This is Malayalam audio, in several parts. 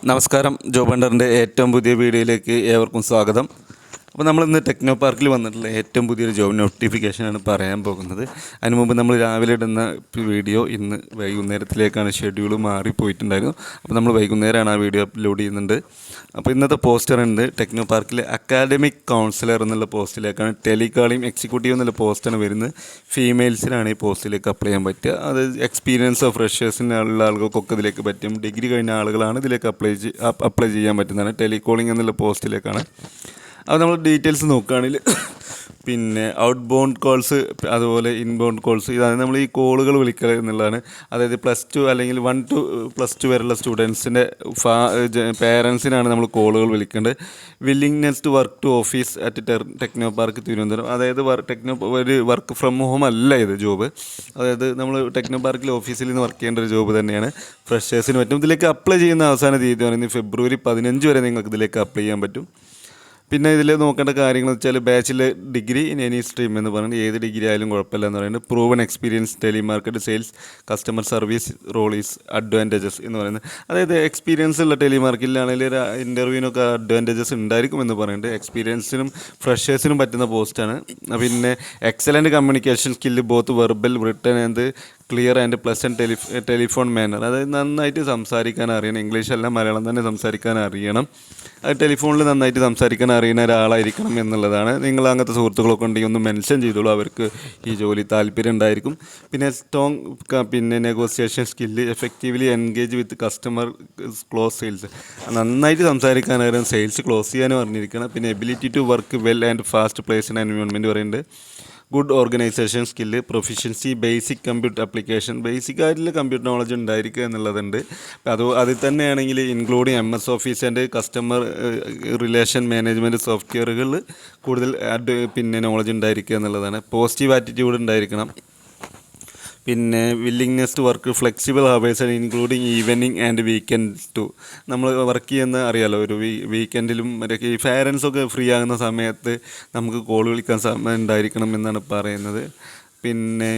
നമസ്കാരം. ജോബ് ഹണ്ടറിൻ്റെ ഏറ്റവും പുതിയ വീഡിയോയിലേക്ക് ഏവർക്കും സ്വാഗതം. അപ്പോൾ നമ്മളിന്ന് ടെക്നോ പാർക്കിൽ വന്നിട്ടുള്ള ഏറ്റവും പുതിയൊരു ജോബ് നോട്ടിഫിക്കേഷനാണ് പറയാൻ പോകുന്നത്. അതിന് മുമ്പ് നമ്മൾ രാവിലെ ഇടുന്ന വീഡിയോ ഇന്ന് വൈകുന്നേരത്തിലേക്കാണ് ഷെഡ്യൂൾ മാറിപ്പോയിട്ടുണ്ടായിരുന്നു. അപ്പോൾ നമ്മൾ വൈകുന്നേരമാണ് ആ വീഡിയോ അപ്ലോഡ് ചെയ്യുന്നുണ്ട്. അപ്പോൾ ഇന്നത്തെ പോസ്റ്റർ ഉണ്ട്, ടെക്നോ പാർക്കിലെ അക്കാഡമിക് കൗൺസിലർ എന്നുള്ള പോസ്റ്റിലേക്കാണ്. ടെലികാളിംഗ് എക്സിക്യൂട്ടീവ് എന്നുള്ള പോസ്റ്റാണ് വരുന്നത്. ഫീമെയിൽസിനാണ് ഈ പോസ്റ്റിലേക്ക് അപ്ലൈ ചെയ്യാൻ പറ്റുക. അത് എക്സ്പീരിയൻസ് ഓഫ് ഫ്രഷേഴ്സിനുള്ള ആളുകൾക്കൊക്കെ ഇതിലേക്ക് പറ്റും. ഡിഗ്രി കഴിഞ്ഞ ആളുകളാണ് ഇതിലേക്ക് അപ്ലൈ ചെയ്യാൻ പറ്റുന്നതാണ്. ടെലികോളിംഗ് എന്നുള്ള പോസ്റ്റിലേക്കാണ്. അത് നമ്മൾ ഡീറ്റെയിൽസ് നോക്കുകയാണെങ്കിൽ പിന്നെ ഔട്ട് ബൗണ്ട് കോൾസ്, അതുപോലെ ഇൻബൗണ്ട് കോൾസ്, ഇതാണ് നമ്മൾ ഈ കോളുകൾ വിളിക്കുക എന്നുള്ളതാണ്. അതായത് +2 അല്ലെങ്കിൽ 1 to +2 വരെയുള്ള സ്റ്റുഡൻസിൻ്റെ പേരൻസിനാണ് നമ്മൾ കോളുകൾ വിളിക്കേണ്ടത്. Willingness to work to office at Technopark Thiruvananthapuram. അതായത് ഒരു വർക്ക് ഫ്രം ഹോം അല്ല ഇത് ജോബ്. അതായത് നമ്മൾ ടെക്നോ പാർക്കിൽ ഓഫീസിൽ നിന്ന് വർക്ക് ചെയ്യേണ്ട ഒരു ജോബ് തന്നെയാണ്. ഫ്രഷേഴ്സിന് പറ്റും. ഇതിലേക്ക് അപ്ലൈ ചെയ്യുന്ന അവസാന തീയതി പറയുന്നത് ഫെബ്രുവരി 15 വരെ നിങ്ങൾക്ക് ഇതിലേക്ക് അപ്ലൈ ചെയ്യാൻ പറ്റും. പിന്നെ ഇതിൽ നോക്കേണ്ട കാര്യങ്ങൾ വെച്ചാൽ bachelor degree in any stream എന്ന് പറയുന്നത് ഏത് ഡിഗ്രി ആയാലും കുഴപ്പമില്ല എന്ന് പറയുന്നത്. Proven experience telemarket, sales, customer service role is advantages എന്ന് പറയുന്നത്. അതായത് എക്സ്പീരിയൻസ് ഉള്ള ടെലിമാർക്കറ്റിലാണെങ്കിൽ ഇൻ്റർവ്യൂവിനൊക്കെ അഡ്വാൻറ്റേജസ് ഉണ്ടായിരിക്കും എന്ന് പറയുന്നുണ്ട്. എക്സ്പീരിയൻസിനും ഫ്രഷേഴ്സിനും പറ്റുന്ന പോസ്റ്റാണ്. പിന്നെ excellent communication skill both verbal, written and clear and pleasant telephone manner. അതായത് നന്നായിട്ട് സംസാരിക്കാൻ അറിയണം. ഇംഗ്ലീഷ് അല്ല, മലയാളം തന്നെ സംസാരിക്കാൻ അറിയണം. അത് ടെലിഫോണിൽ നന്നായിട്ട് സംസാരിക്കാൻ അറിയുന്ന ഒരാളായിരിക്കണം എന്നുള്ളതാണ്. നിങ്ങൾ അങ്ങനത്തെ സുഹൃത്തുക്കളൊക്കെ ഉണ്ടെങ്കിൽ ഒന്ന് മെൻഷൻ ചെയ്തോളൂ, അവർക്ക് ഈ ജോലി താല്പര്യം ഉണ്ടായിരിക്കും. പിന്നെ strong negotiation skill, effectively engage with customer, close sales. നന്നായിട്ട് സംസാരിക്കാൻ അറിയാം, സെയിൽസ് ക്ലോസ് ചെയ്യാനും അറിഞ്ഞിരിക്കണം. പിന്നെ ability to work well and fast place and environment പറയുന്നുണ്ട്. Good organization skill, proficiency, basic computer application, basic ആയിട്ടുള്ള കമ്പ്യൂട്ടർ നോളജ് ഉണ്ടായിരിക്കുക എന്നുള്ളതുണ്ട്. അതിൽ തന്നെയാണെങ്കിൽ including MS office and customer relation management സോഫ്റ്റ്വെയറുകളിൽ കൂടുതൽ നോളജ് ഉണ്ടായിരിക്കുക എന്നുള്ളതാണ്. പോസിറ്റീവ് ആറ്റിറ്റ്യൂഡ് ഉണ്ടായിരിക്കണം. പിന്നെ willingness to work flexible hours including evening and weekend too. നമ്മൾ വർക്ക് ചെയ്യുന്ന അറിയാലോ, ഒരു വീക്കെൻഡിലും മറ്റൊക്കെ ഈ പാരൻസൊക്കെ ഫ്രീ ആകുന്ന സമയത്ത് നമുക്ക് കോൾ വിളിക്കാൻ സമയം ഉണ്ടായിരിക്കണം എന്നാണ് പറയുന്നത്. പിന്നെ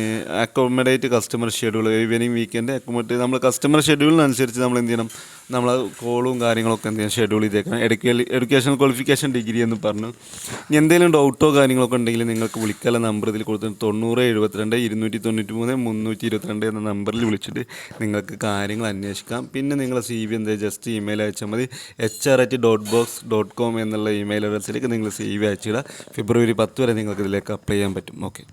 accommodate customer schedule, evening weekend accommodate. നമ്മൾ കസ്റ്റമർ ഷെഡ്യൂളിനനുസരിച്ച് നമ്മൾ എന്ത് ചെയ്യണം, നമ്മൾ കോളും കാര്യങ്ങളൊക്കെ എന്ത് ചെയ്യണം, ഷെഡ്യൂൾ ചെയ്തേക്കണം. എഡ്യൂക്കേഷൻ ക്വാളിഫിക്കേഷൻ ഡിഗ്രി എന്ന് പറഞ്ഞു. ഇനി എന്തെങ്കിലും ഡൗട്ടോ കാര്യങ്ങളൊക്കെ ഉണ്ടെങ്കിൽ നിങ്ങൾക്ക് വിളിക്കാനുള്ള നമ്പർ ഇതിൽ കൊടുത്തിട്ട് 9072 293 322 എന്ന നമ്പറിൽ വിളിച്ചിട്ട് നിങ്ങൾക്ക് കാര്യങ്ങൾ അന്വേഷിക്കാം. പിന്നെ നിങ്ങളുടെ CV ജസ്റ്റ് ഇമെയിൽ അയച്ചാൽ മതി. hr@dotbox.com എന്നുള്ള ഇമെയിൽ അഡ്രസ്സിലേക്ക് നിങ്ങൾ CV അയച്ചിടുക. ഫെബ്രുവരി 10 വരെ നിങ്ങൾക്ക് ഇതിലേക്ക് അപ്ലൈ ചെയ്യാൻ പറ്റും. ഓക്കെ.